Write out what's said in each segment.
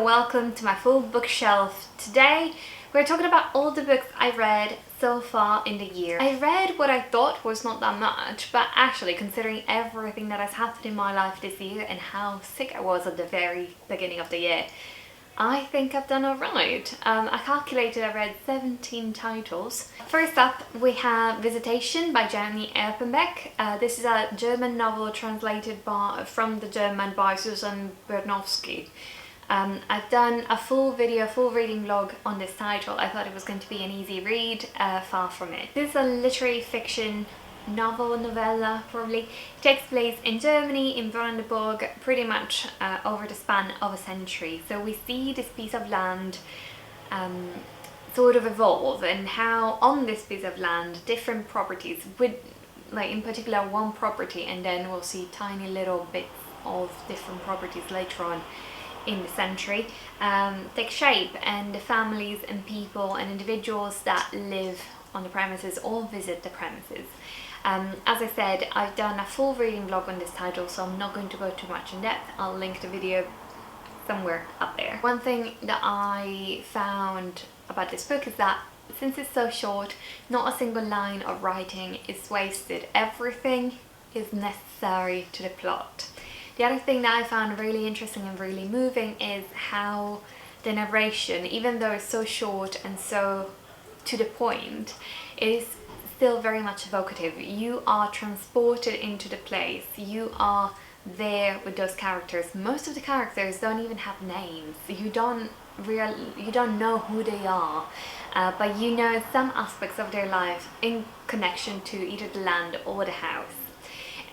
welcome to my full bookshelf. Today we're talking about all the books I read so far in the year. I read what I thought was not that much, but actually considering everything that has happened in my life this year and how sick I was at the very beginning of the year, I think I've done alright. I calculated I read 17 titles. First up we have Visitation by Erpenbeck. This is a German novel translated from the German by Susan Bernowski. I've done a full reading vlog on this title. I thought it was going to be an easy read, far from it. This is a literary fiction novella probably. It takes place in Germany, in Brandenburg, pretty much over the span of a century. So we see this piece of land sort of evolve, and how on this piece of land different properties, with like in particular one property, and then we'll see tiny little bits of different properties later on in the century, take shape, and the families and people and individuals that live on the premises or visit the premises. As I said, I've done a full reading vlog on this title, so I'm not going to go too much in depth. I'll link the video somewhere up there. One thing that I found about this book is that since it's so short, not a single line of writing is wasted. Everything is necessary to the plot. The other thing that I found really interesting and really moving is how the narration, even though it's so short and so to the point, is still very much evocative. You are transported into the place, you are there with those characters. Most of the characters don't even have names. You don't know who they are, but you know some aspects of their life in connection to either the land or the house.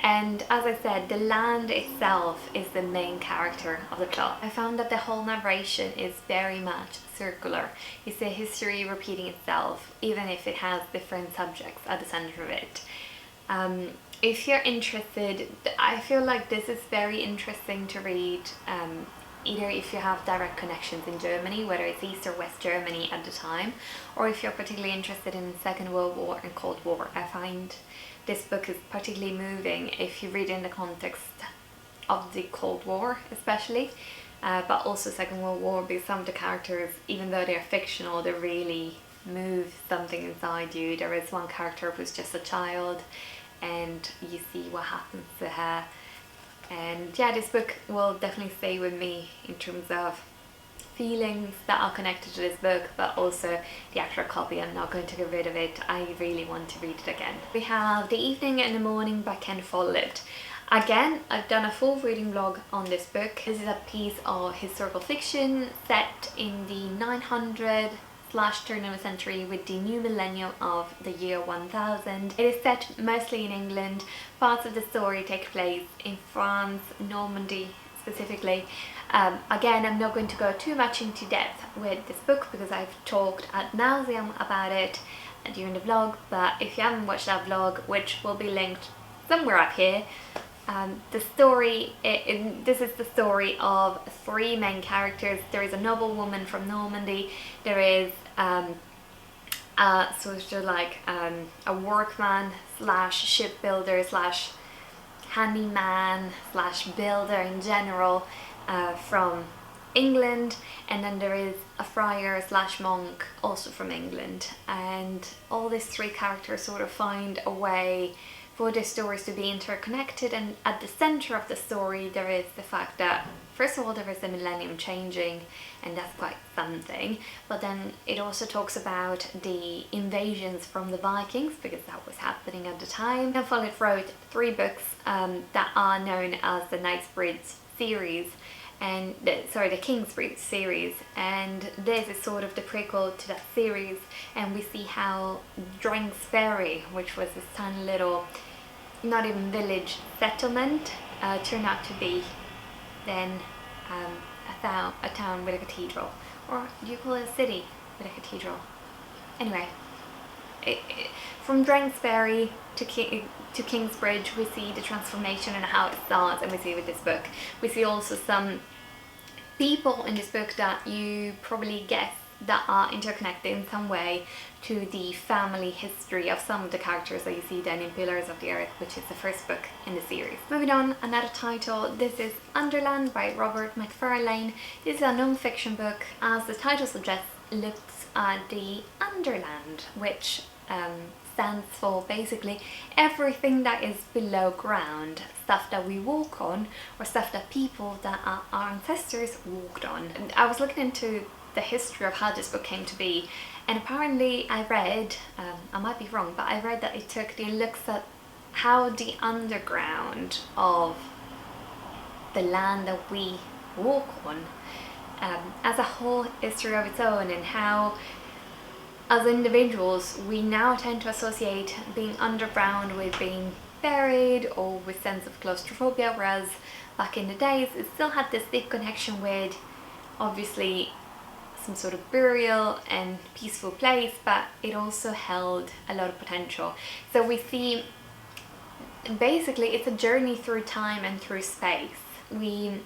And as I said, the land itself is the main character of the plot. I found that the whole narration is very much circular. You see history repeating itself, even if it has different subjects at the center of it. If you're interested, I feel like this is very interesting to read, either if you have direct connections in Germany, whether it's East or West Germany at the time, or if you're particularly interested in the Second World War and Cold War. I find this book is particularly moving if you read in the context of the Cold War especially, but also Second World War, because some of the characters, even though they're fictional, they really move something inside you. There is one character who's just a child and you see what happens to her. And yeah, this book will definitely stay with me in terms of feelings that are connected to this book, but also the actual copy. I'm not going to get rid of it. I really want to read it again. We have The Evening and the Morning by Follett. Again, I've done a full reading vlog on this book. This is a piece of historical fiction set in the 900/turn of the century with the new millennium of the year 1000. It is set mostly in England. Parts of the story take place in France, Normandy specifically. Again, I'm not going to go too much into depth with this book because I've talked ad nauseum about it during the vlog, but if you haven't watched that vlog, which will be linked somewhere up here, the story, this is the story of three main characters. There is a noblewoman from Normandy, there is sort of like a workman slash shipbuilder slash handyman slash builder in general from England, and then there is a friar slash monk also from England. And all these three characters sort of find a way for the stories to be interconnected, and at the center of the story there is the fact that first of all there is the millennium changing, and that's quite something, but then it also talks about the invasions from the Vikings, because that was happening at the time. And Follett wrote three books that are known as the Knightsbridge series, and the Kingsbridge series, and this is sort of the prequel to that series. And we see how Dranksbury, which was this tiny little, not even village, settlement, turned out to be then a town with a cathedral, or do you call it a city with a cathedral? Anyway, from Dranksbury to Kingsbridge, we see the transformation and how it starts, and we see with this book. We see also some people in this book that you probably guess that are interconnected in some way to the family history of some of the characters that you see then in Pillars of the Earth, which is the first book in the series. Moving on, another title. This is Underland by Robert Macfarlane. This is a non-fiction book. As the title suggests, looks at the Underland, which stands for basically everything that is below ground, stuff that we walk on or stuff that people that are our ancestors walked on. And I was looking into the history of how this book came to be, and apparently I read, I might be wrong, but I read that it took the looks at how the underground of the land that we walk on as a whole history of its own, and how as individuals we now tend to associate being underground with being buried or with sense of claustrophobia, whereas back in the days it still had this deep connection with obviously some sort of burial and peaceful place, but it also held a lot of potential. So we see basically it's a journey through time and through space. We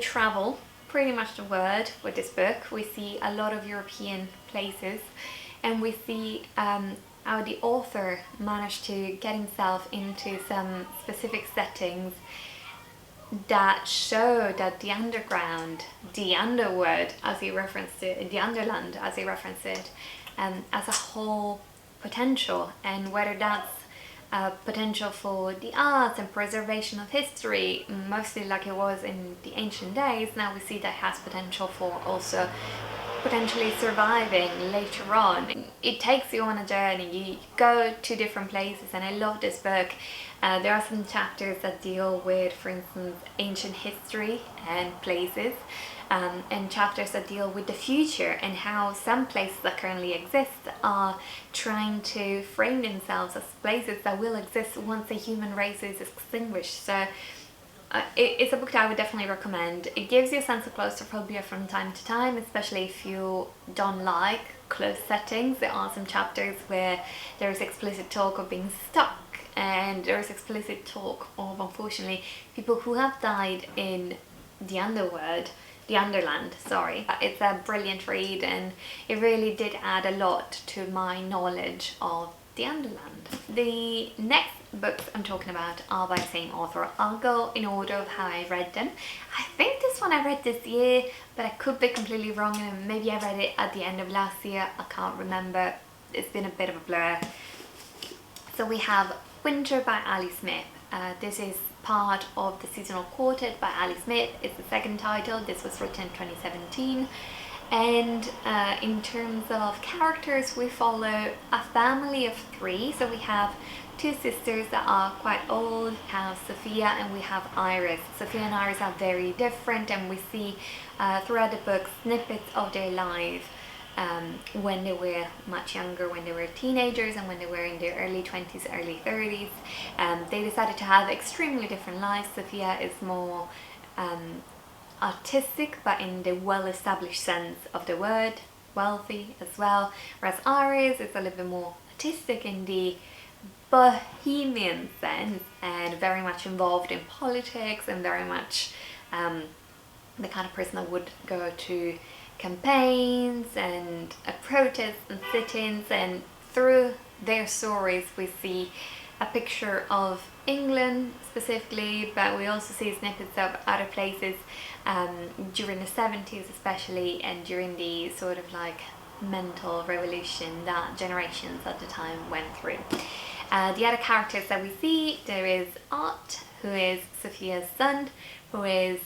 travel pretty much the word with this book. We see a lot of European places, and we see how the author managed to get himself into some specific settings that show that the underground, the underworld as he referenced it, the Underland as he referenced it, as a whole potential, and whether that's potential for the arts and preservation of history, mostly like it was in the ancient days. Now we see that has potential for also potentially surviving later on. It takes you on a journey, you go to different places, and I love this book. There are some chapters that deal with, for instance, ancient history and places, and chapters that deal with the future and how some places that currently exist are trying to frame themselves as places that will exist once the human race is extinguished. So it's a book that I would definitely recommend. It gives you a sense of claustrophobia from time to time, especially if you don't like close settings. There are some chapters where there is explicit talk of being stuck, and there is explicit talk of, unfortunately, people who have died in the Underland, sorry. It's a brilliant read, and it really did add a lot to my knowledge of the Underland. The next books I'm talking about are by the same author. I'll go in order of how I read them. I think this one I read this year, but I could be completely wrong, and maybe I read it at the end of last year. I can't remember. It's been a bit of a blur. So we have Winter by Ali Smith. This is part of the Seasonal Quartet by Ali Smith. It's the second title. This was written in 2017. And in terms of characters, we follow a family of three. So we have two sisters that are quite old. We have Sophia and we have Iris. Sophia and Iris are very different, and we see throughout the book snippets of their lives when they were much younger, when they were teenagers, and when they were in their early 20s, early 30s. They decided to have extremely different lives. Sophia is more artistic, but in the well-established sense of the word, wealthy as well, whereas Iris is a little bit more artistic in the bohemian sense, and very much involved in politics, and very much the kind of person that would go to campaigns and protests and sit-ins, and through their stories we see a picture of England specifically, but we also see snippets of other places during the 70s especially, and during the sort of like mental revolution that generations at the time went through. The other characters that we see, there is Art, who is Sophia's son, who is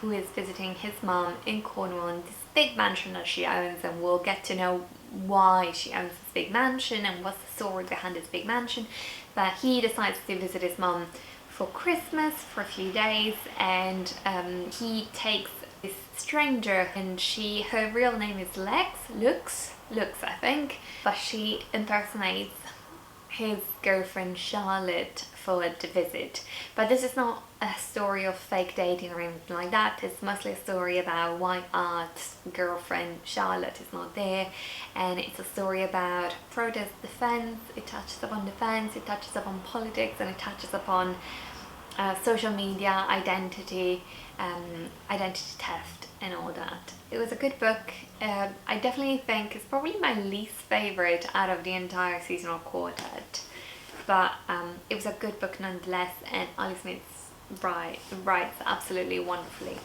who is visiting his mom in Cornwall in this big mansion that she owns, and we'll get to know why she owns this big mansion and what's the story behind this big mansion. But he decides to visit his mom for Christmas for a few days, and he takes this stranger, and her real name is Lux I think, but she impersonates his girlfriend Charlotte for the visit. But this is not a story of fake dating or anything like that. It's mostly a story about why Art's girlfriend Charlotte is not there, and it's a story about protest, defense. It touches upon defense, it touches upon politics, and it touches upon social media, identity theft and all that. It was a good book. I definitely think it's probably my least favourite out of the entire seasonal quartet, but it was a good book nonetheless, and Ali Smith writes absolutely wonderfully.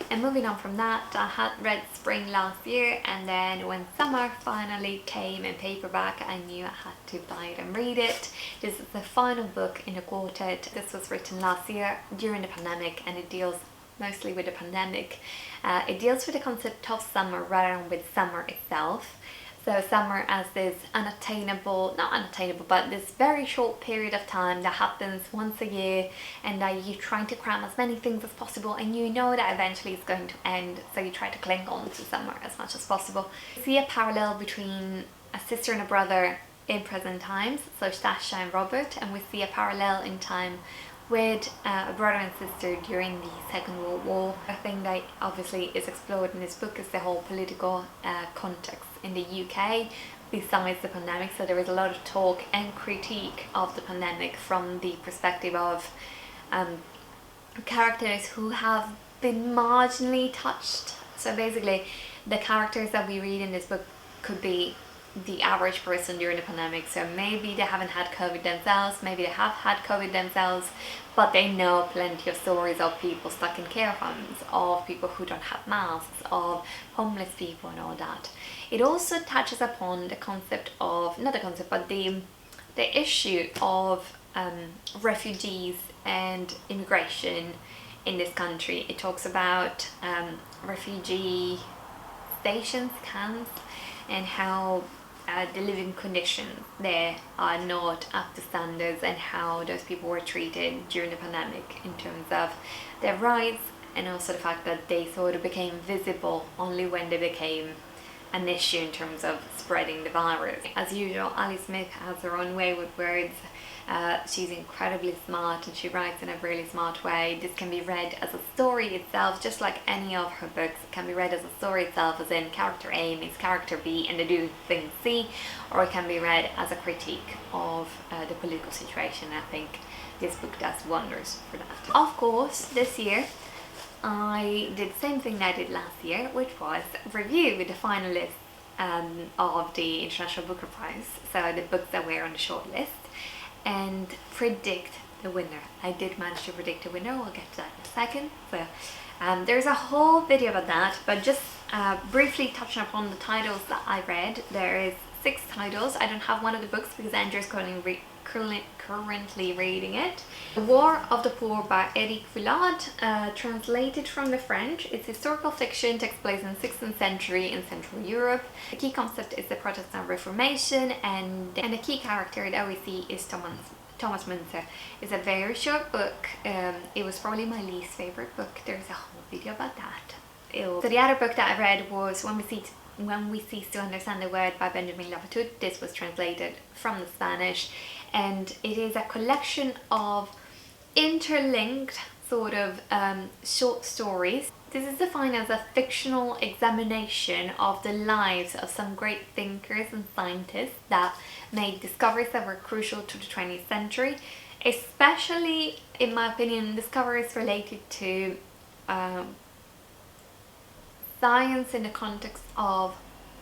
And moving on from that, I had read Spring last year, and then when summer finally came in paperback, I knew I had to buy it and read it. This is the final book in the quartet. This was written last year during the pandemic, and it deals mostly with the pandemic. It deals with the concept of summer rather than with summer itself. So summer as this not unattainable, but this very short period of time that happens once a year, and that you're trying to cram as many things as possible, and you know that eventually it's going to end, so you try to cling on to summer as much as possible. You see a parallel between a sister and a brother in present times, so Stasha and Robert, and we see a parallel in time with a brother and sister during the Second World War. A thing that obviously is explored in this book is the whole political context in the UK besides the pandemic, so there is a lot of talk and critique of the pandemic from the perspective of characters who have been marginally touched. So basically the characters that we read in this book could be the average person during the pandemic, so maybe they haven't had COVID themselves, maybe they have had COVID themselves, but they know plenty of stories of people stuck in care homes, of people who don't have masks, of homeless people and all that. It also touches upon the concept of, not the concept, but the issue of refugees and immigration in this country. It talks about refugee stations, camps, and how the living conditions there are not up to standards, and how those people were treated during the pandemic in terms of their rights, and also the fact that they sort of became visible only when they became an issue in terms of spreading the virus. As usual, Ali Smith has her own way with words. She's incredibly smart, and she writes in a really smart way. This can be read as a story itself, just like any of her books. It can be read as a story itself, as in character A meets character B and they do thing C, or it can be read as a critique of the political situation. I think this book does wonders for that. Of course, this year I did the same thing that I did last year, which was review with the finalists of the International Booker Prize, so the books that were on the short list, and predict the winner. I did manage to predict the winner, we'll get to that in a second. So there's a whole video about that, but just briefly touching upon the titles that I read. There is 6 titles. I don't have one of the books because Andrew is currently reading it. The War of the Poor by Éric Vuillard, translated from the French. It's historical fiction, takes place in the 16th century in Central Europe. The key concept is the Protestant Reformation, and the key character that we see is Thomas Müntzer. It's a very short book. It was probably my least favorite book. There's a whole video about that. So the other book that I read was When We Cease to Understand the Word by Benjamín Labatut. This was translated from the Spanish, and it is a collection of interlinked sort of short stories. This is defined as a fictional examination of the lives of some great thinkers and scientists that made discoveries that were crucial to the 20th century, especially, in my opinion, discoveries related to science in the context of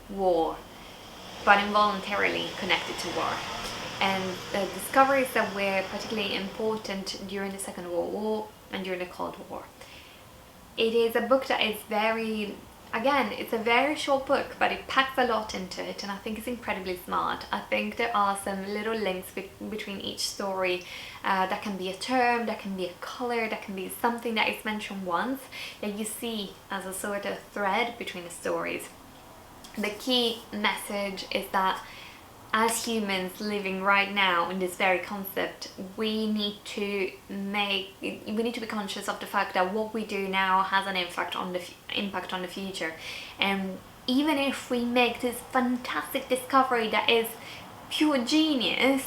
war, but involuntarily connected to war, and the discoveries that were particularly important during the Second World War and during the Cold War. It is a book that is very, again, it's a very short book, but it packs a lot into it, and I think it's incredibly smart. I think there are some little links between each story. That can be a term, that can be a color, that can be something that is mentioned once that you see as a sort of thread between the stories. The key message is that as humans living right now in this very concept, we need to be conscious of the fact that what we do now has an impact on the future. And even if we make this fantastic discovery that is pure genius,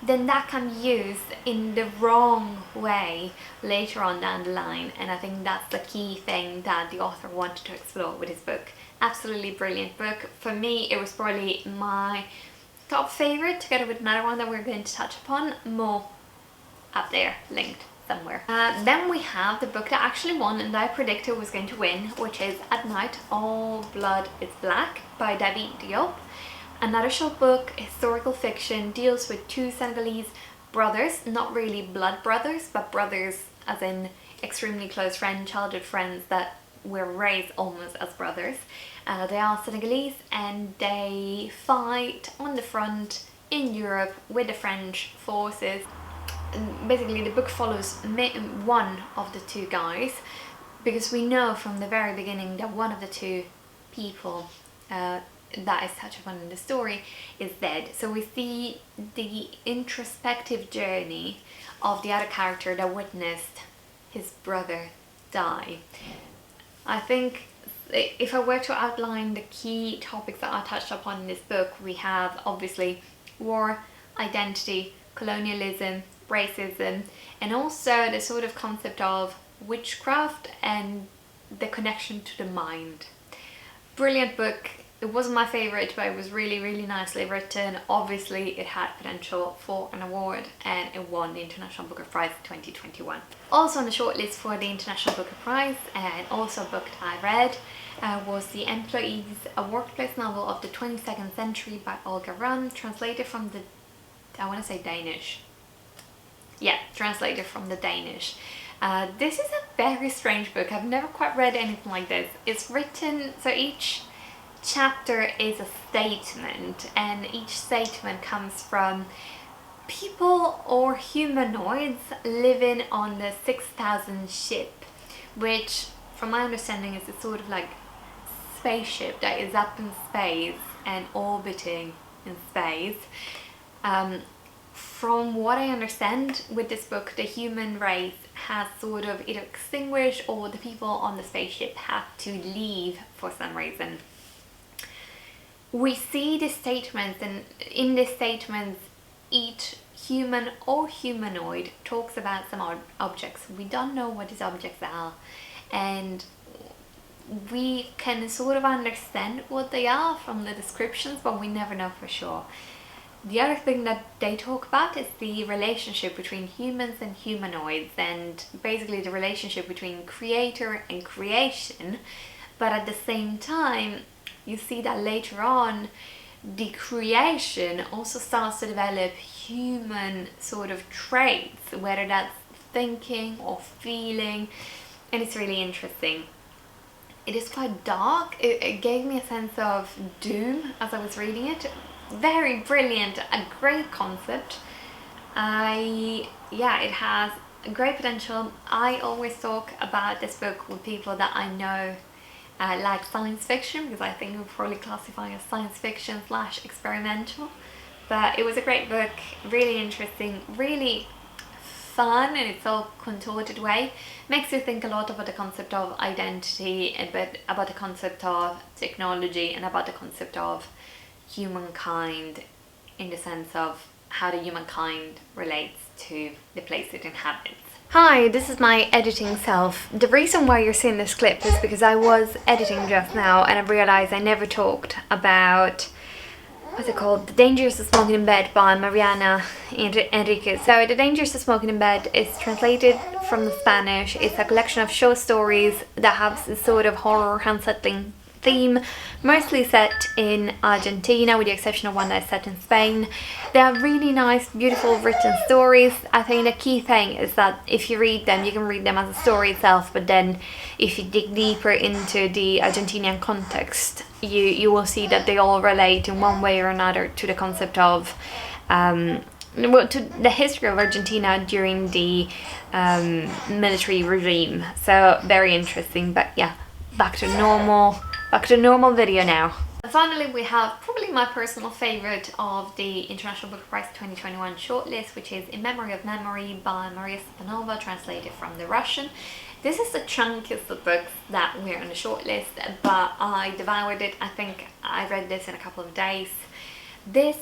then that can be used in the wrong way later on down the line. And I think that's the key thing that the author wanted to explore with his book. Absolutely brilliant book. For me, it was probably my top favorite, together with another one that we're going to touch upon, more up there linked. somewhere. Then we have the book that actually won and that I predicted was going to win, which is At Night All Blood is Black by David Diop. Another short book, historical fiction, deals with two Senegalese brothers, not really blood brothers, but brothers as in extremely close friends, childhood friends that were raised almost as brothers. They are Senegalese and they fight on the front in Europe with the French forces. And basically the book follows one of the two guys, because we know from the very beginning that one of the two people that is touched upon in the story is dead. So we see the introspective journey of the other character that witnessed his brother die. I think if I were to outline the key topics that are touched upon in this book, we have obviously war, identity, colonialism, racism, and also the sort of concept of witchcraft and the connection to the mind. Brilliant book. It wasn't my favourite, but it was really, really nicely written. Obviously, it had potential for an award and it won the International Booker Prize 2021. Also on the shortlist for the International Booker Prize, and also a book that I read, was The Employees, a workplace novel of the 22nd century by Olga Ravn, translated from the, I want to say Danish. Yeah, translated from the Danish. This is a very strange book. I've never quite read anything like this. It's written, so each chapter is a statement, and each statement comes from people or humanoids living on the 6000 ship, which from my understanding is a sort of like spaceship that is up in space and orbiting in space. From what I understand with this book, the human race has sort of either extinguished or the people on the spaceship had to leave for some reason. We see the statements, and in these statements each human or humanoid talks about some objects. We don't know what these objects are, and we can sort of understand what they are from the descriptions, but we never know for sure. The other thing that they talk about is the relationship between humans and humanoids, and basically the relationship between creator and creation. But at the same time, you see that later on the creation also starts to develop human sort of traits, whether that's thinking or feeling, and it's really interesting. It is quite dark. It gave me a sense of doom as I was reading it. Very brilliant, a great concept. Yeah, it has a great potential. I always talk about this book with people that I know like science fiction, because I think it would probably classify as science fiction / experimental. But it was a great book, really interesting, really fun in its all contorted way. Makes you think a lot about the concept of identity, but about the concept of technology, and about the concept of humankind, in the sense of how the humankind relates to the place it inhabits. Hi, this is my editing self. The reason why you're seeing this clip is because I was editing just now and I realized I never talked about, what's it called? The Dangerous Smuggling Bed by Mariana and Enríquez. So The Dangerous Smuggling Bed is translated from the Spanish. It's a collection of short stories that have a sort of horror, unsettling theme, mostly set in Argentina, with the exception of one that is set in Spain. They are really nice, beautiful written stories. I think the key thing is that if you read them, you can read them as a story itself, but then if you dig deeper into the Argentinian context, you will see that they all relate in one way or another to the concept of well, to the history of Argentina during the military regime. So very interesting. But yeah, back to normal video now. And finally, we have probably my personal favourite of the International Booker Prize 2021 shortlist, which is In Memory of Memory by Maria Stepanova, translated from the Russian. This is the chunkiest of books that we're on the shortlist, but I devoured it. I think I read this in a couple of days. This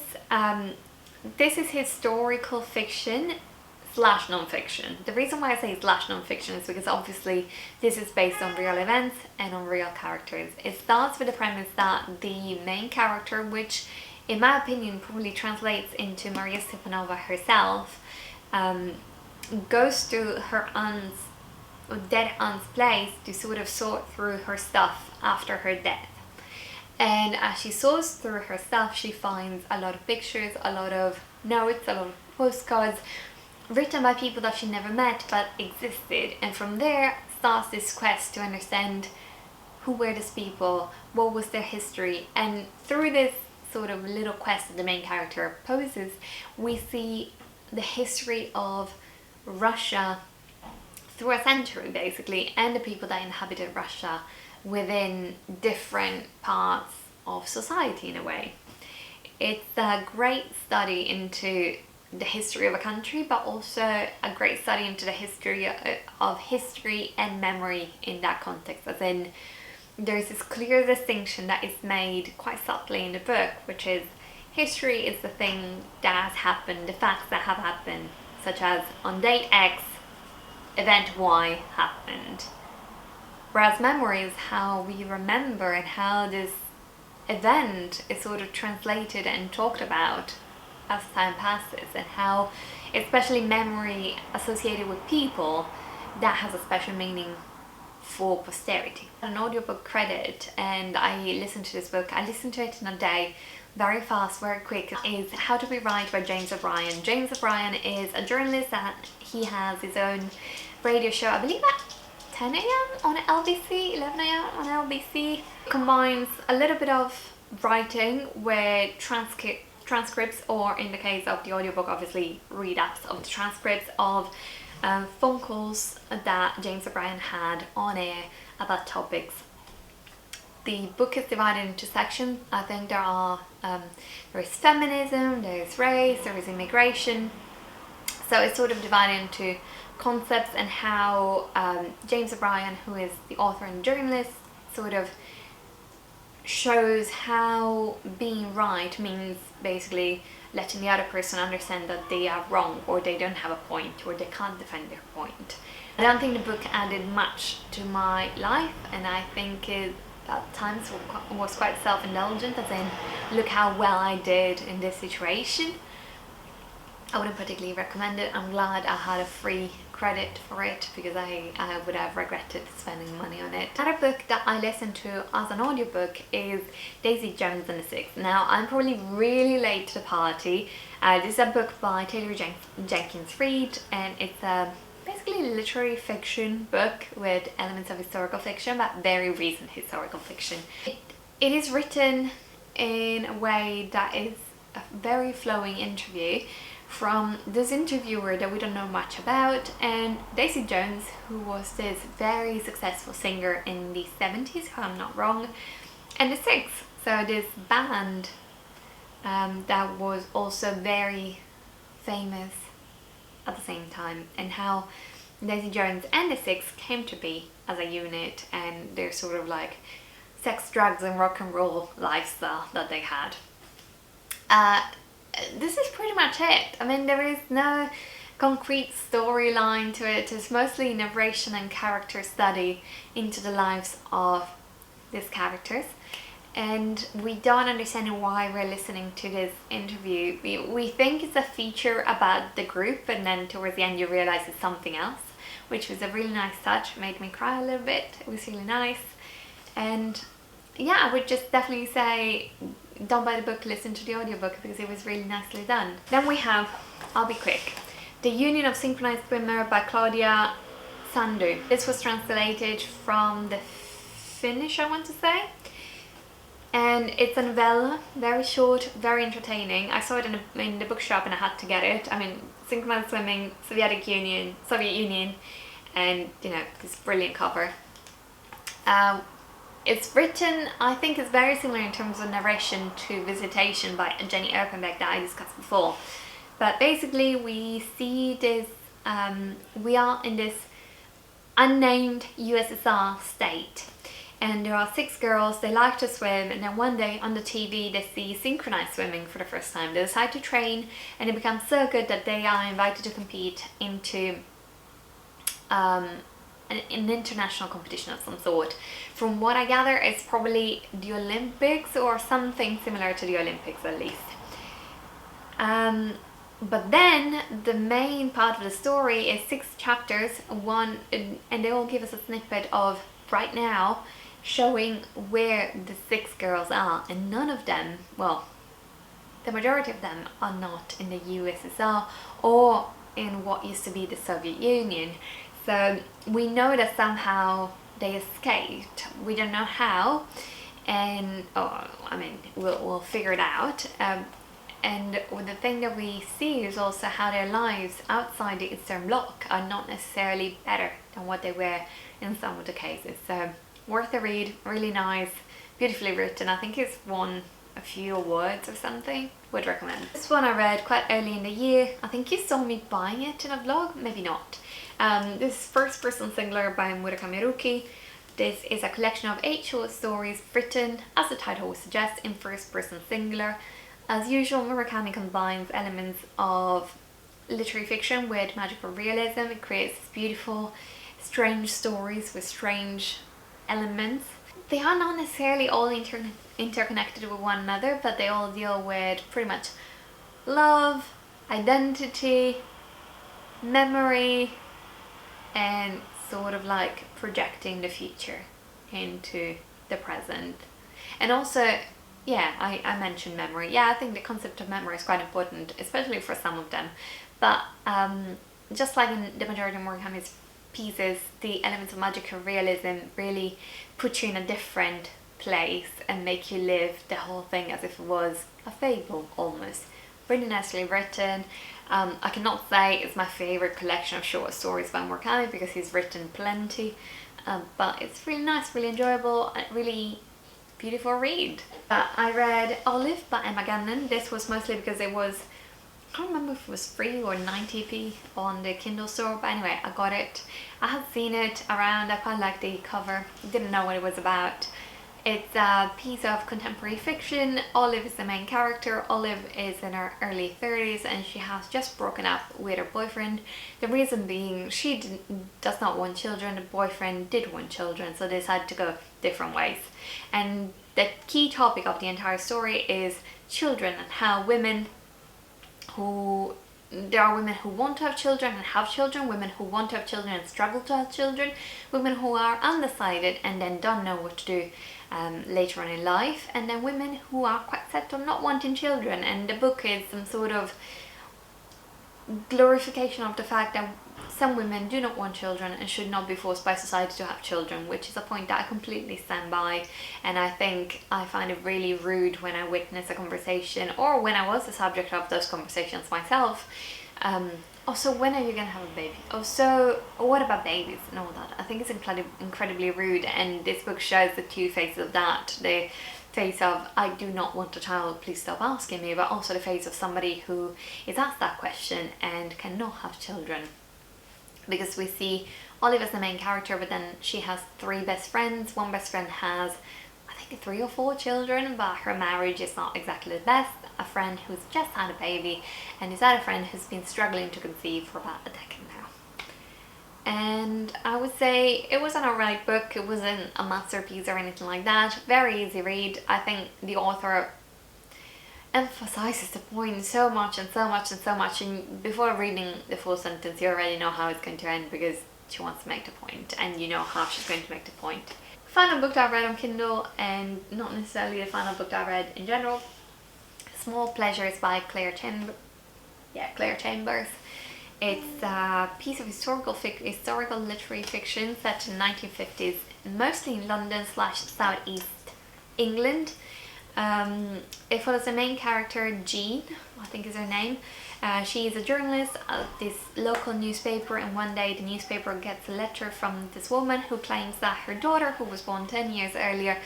is historical fiction / non-fiction. The reason why I say / non-fiction is because obviously this is based on real events and on real characters. It starts with the premise that the main character, which in my opinion probably translates into Maria Stepanova herself, goes to her aunt's, or dead aunt's place to sort of sort through her stuff after her death. And as she sorts through her stuff, she finds a lot of pictures, a lot of notes, a lot of postcards written by people that she never met but existed. And from there starts this quest to understand who were these people, what was their history. And through this sort of little quest that the main character poses, we see the history of Russia through a century basically, and the people that inhabited Russia within different parts of society in a way. It's a great study into the history of a country, but also a great study into the history of history and memory in that context, as in there's this clear distinction that is made quite subtly in the book, which is history is the thing that has happened, the facts that have happened, such as on date X, event Y happened. Whereas memory is how we remember and how this event is sort of translated and talked about as time passes, and how, especially memory associated with people, that has a special meaning for posterity. An audiobook credit, and I listened to this book, I listened to it in a day, very fast, very quick, is How to Be Right by James O'Brien. James O'Brien is a journalist that he has his own radio show, I believe at 10 a.m. on LBC, 11 a.m. on LBC. Combines a little bit of writing with transcripts, or in the case of the audiobook, obviously read-ups of the transcripts of phone calls that James O'Brien had on air about topics. The book is divided into sections. I think there is feminism, there is race, there is immigration. So it's sort of divided into concepts, and how James O'Brien, who is the author and journalist, sort of shows how being right means basically letting the other person understand that they are wrong, or they don't have a point, or they can't defend their point. I don't think the book added much to my life, and I think it at times was quite self-indulgent, as in, look how well I did in this situation. I wouldn't particularly recommend it. I'm glad I had a free credit for it, because I would have regretted spending money on it. Another book that I listened to as an audiobook is Daisy Jones and the Six. Now, I'm probably really late to the party. This is a book by Taylor Jenkins Reid, and it's a basically literary fiction book with elements of historical fiction, but very recent historical fiction. It is written in a way that is a very flowing interview from this interviewer that we don't know much about, and Daisy Jones, who was this very successful singer in the 70s, if I'm not wrong, and the Six, so this band that was also very famous at the same time, and how Daisy Jones and the Six came to be as a unit, and their sort of like sex, drugs and rock and roll lifestyle that they had. This is pretty much it. I mean, there is no concrete storyline to it. It's mostly narration and character study into the lives of these characters. And we don't understand why we're listening to this interview. We think it's a feature about the group, and then towards the end you realise it's something else, which was a really nice touch. It made me cry a little bit. It was really nice. And yeah, I would just definitely say don't buy the book, listen to the audiobook, because it was really nicely done. Then we have, I'll be quick, The Union of Synchronized Swimmer by Claudia Sandu. This was translated from the Finnish, I want to say. And it's a novella, very short, very entertaining. I saw it in the bookshop and I had to get it. I mean, synchronized swimming, Soviet Union, and you know, this brilliant cover. It's written, I think it's very similar in terms of narration to Visitation by Jenny Erpenbeck that I discussed before. But basically we see this, we are in this unnamed USSR state. And there are 6 girls, they like to swim, and then one day on the TV they see synchronized swimming for the first time. They decide to train, and it becomes so good that they are invited to compete into an international competition of some sort. From what I gather, it's probably the Olympics or something similar to the Olympics at least. But then the main part of the story is 6 chapters, and they all give us a snippet of right now, showing where the 6 girls are, and none of them, well, the majority of them are not in the USSR or in what used to be the Soviet Union. So we know that somehow they escaped. We don't know how, and we'll figure it out. And the thing that we see is also how their lives outside the Eastern Bloc are not necessarily better than what they were in some of the cases. So worth a read, really nice, beautifully written. I think it's won a few awards or something. Would recommend. This one I read quite early in the year. I think you saw me buying it in a vlog, maybe not. This is First Person Singular by Murakami Haruki. This is a collection of 8 short stories written, as the title would suggest, in first person singular. As usual, Murakami combines elements of literary fiction with magical realism. It creates beautiful, strange stories with strange elements. They are not necessarily all interconnected with one another, but they all deal with pretty much love, identity, memory, and sort of like projecting the future into the present. And also, yeah, I mentioned memory. Yeah, I think the concept of memory is quite important, especially for some of them. But just like in the majority of Murakami's pieces, the elements of magical realism really put you in a different place and make you live the whole thing as if it was a fable almost. Really nicely written. I cannot say it's my favourite collection of short stories by Murakami because he's written plenty, but it's really nice, really enjoyable, and really beautiful read. I read Olive by Emma Gannon. This was mostly because it was, I can't remember if it was free or 90p on the Kindle store, but anyway, I got it. I had seen it around, I quite liked the cover, didn't know what it was about. It's a piece of contemporary fiction. Olive is the main character. Olive is in her early 30s and she has just broken up with her boyfriend. The reason being she does not want children, the boyfriend did want children, so they decided to go different ways. And the key topic of the entire story is children and how there are women who want to have children and have children, women who want to have children and struggle to have children, women who are undecided and then don't know what to do later on in life, and then women who are quite set on not wanting children. And the book is some sort of glorification of the fact that some women do not want children and should not be forced by society to have children, which is a point that I completely stand by. And I think I find it really rude when I witness a conversation, or when I was the subject of those conversations myself. Also, when are you gonna have a baby? Also, what about babies and all that? I think it's incredibly rude, and this book shows the two faces of that. The face of, I do not want a child, please stop asking me, but also the face of somebody who is asked that question and cannot have children. Because we see Olive as the main character, but then she has 3 best friends. One best friend has, I think, 3 or 4 children, but her marriage is not exactly the best. A friend who's just had a baby, and his other friend who's been struggling to conceive for about a decade now. And I would say it was an alright book. It wasn't a masterpiece or anything like that. Very easy read. I think the author emphasizes the point so much and so much and so much, and before reading the full sentence you already know how it's going to end because she wants to make the point and you know how she's going to make the point. Final book that I read on Kindle, and not necessarily the final book that I read in general, Small Pleasures by Claire Chambers. It's a piece of historical literary fiction set in the 1950s, mostly in London / southeast England. It follows the main character, Jean, I think is her name. She is a journalist at this local newspaper, and one day the newspaper gets a letter from this woman who claims that her daughter, who was born 10 years earlier,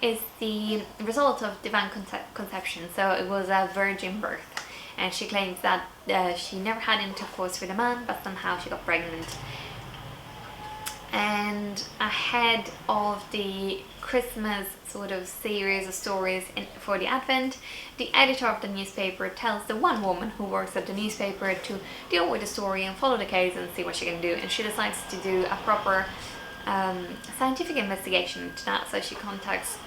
is the result of divine conception, so it was a virgin birth. And she claims that she never had intercourse with a man, but somehow she got pregnant. And ahead of the Christmas sort of series of stories for the Advent, the editor of the newspaper tells the one woman who works at the newspaper to deal with the story and follow the case and see what she can do. And she decides to do a proper scientific investigation into that. So she contacts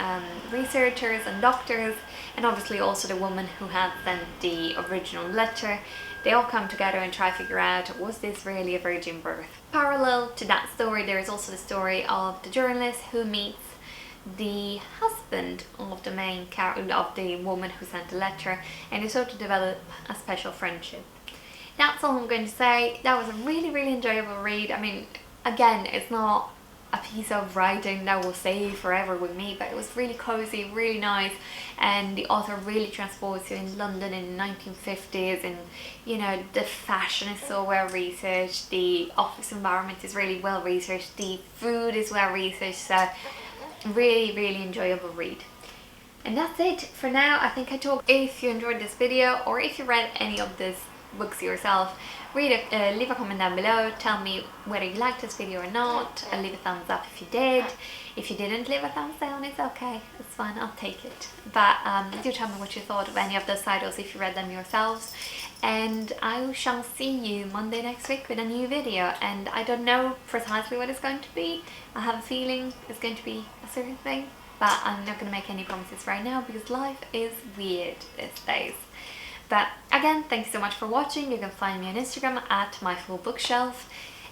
researchers and doctors, and obviously also the woman who had sent the original letter. They all come together and try to figure out, was this really a virgin birth? Parallel to that story, there is also the story of the journalist who meets the husband of the main character, of the woman who sent the letter, and they sort of develop a special friendship. That's all I'm going to say. That was a really, really enjoyable read. I mean, again, it's not a piece of writing that will stay forever with me, but it was really cozy, really nice, and the author really transports you in London in the 1950s, and you know, the fashion is so well researched, the office environment is really well researched, the food is well researched, so really, really enjoyable read. And that's it for now. I think I talked. If you enjoyed this video, or if you read any of these books yourself, leave a comment down below. Tell me whether you liked this video or not. Leave a thumbs up if you did. If you didn't, leave a thumbs down. It's okay, it's fine, I'll take it. But do tell me what you thought of any of those titles if you read them yourselves. And I shall see you Monday next week with a new video, and I don't know precisely what it's going to be. I have a feeling it's going to be a certain thing, but I'm not going to make any promises right now because life is weird these days. But again, thanks so much for watching. You can find me on Instagram at myfullbookshelf,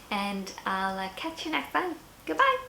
and I'll catch you next time. Goodbye!